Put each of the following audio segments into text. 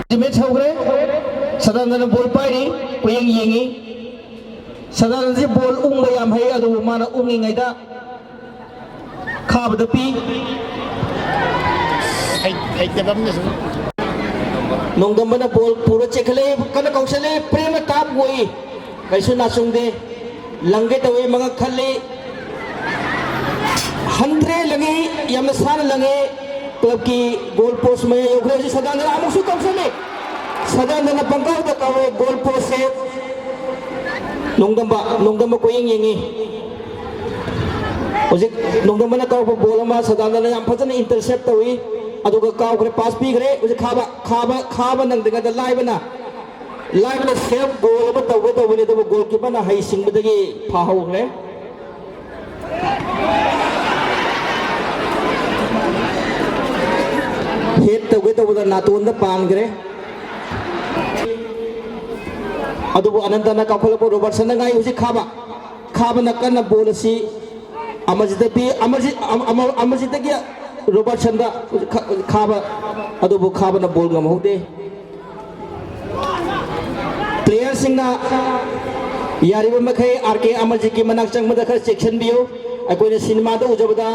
match हौग्रे Sadanand ball पाइरी कोयंग येंगी Sadanand से ball उंग याम है अदु माना उंगिंगैदा खाबद पी नोंदम्बना बॉल पूरा चेखले कन कौशले प्रेम ताप होई कैसु नासुंगदे लंगे तवे मगा खले हंद्रे लगे यमसान लगे क्लब की गोल पोस्ट में योगरे से सदानंद आमुसु कौशले सदानंद पंगाव द कवे गोल पोस्ट से नोंदम्बा कोयंग येंगी उसे नोंदम्बना काव बॉल मा सदानंद याम फजन इंटरसेप्ट तवी अदुगा कावग्रे पास पीग्रे उसे खाबा नंगदगा लाइबना सेफ गोल तौगे गोल कीपर हई सिंबदगी फाहौग्रे हेड तौगे नातोन पानग्रे अदुबो अनंतना काफलपो रोबर्टसन गाई उसे खाबा नकन बॉल से अमरजित रोबर्टसन खाबा अदुबो खाबना बॉल गमहौदे प्लेयर सिंगना यारिबा मखै आरके अमरजित की मनाक चंगबदा खर सेक्शन बियो अकोइने सिनेमा द उजबदा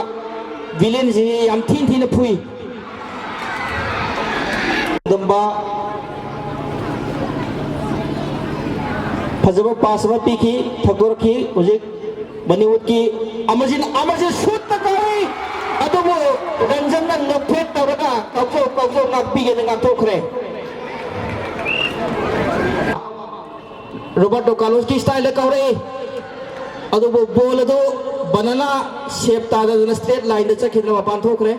विलेन जी याम थीन फुई दंबा फजब पास में पीखी थकोर की उजे बनीवुड की अमरजित शूट तकाई अदुबो रंजन न नोफेट तवरगा कौसो नाकपीगे न गाथोखरे रोबर्टो कार्लोस की स्टाइल कौरे अदुबो बॉल अदो बनाना शेप तादन स्ट्रेट लाइन द चखिन मपान थोखरे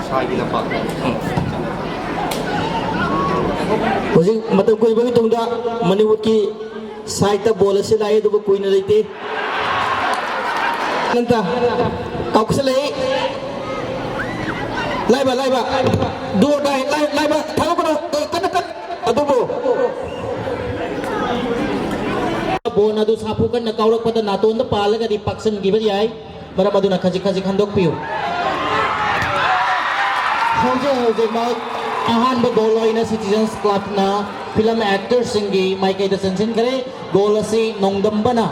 साइड लपा हजिक मतलब कोई भी तुंगा मनीवुड की साइड बॉल से लाए तो कोई न लेते नंता काउक्सले लाइबा दो डाई लाइबा थालो कन अदुबो बॉल अदु साफु कन काउरक पद नातोन द पालगा दि पक्सन गिबल याई मरम अदुना खजिक खंदोक पियो हौजे मा अहान गोल सिटीजन्स क्लब फिल्म एक्टर सिंगी माइकई संसिन करे गोल नोंदम्बना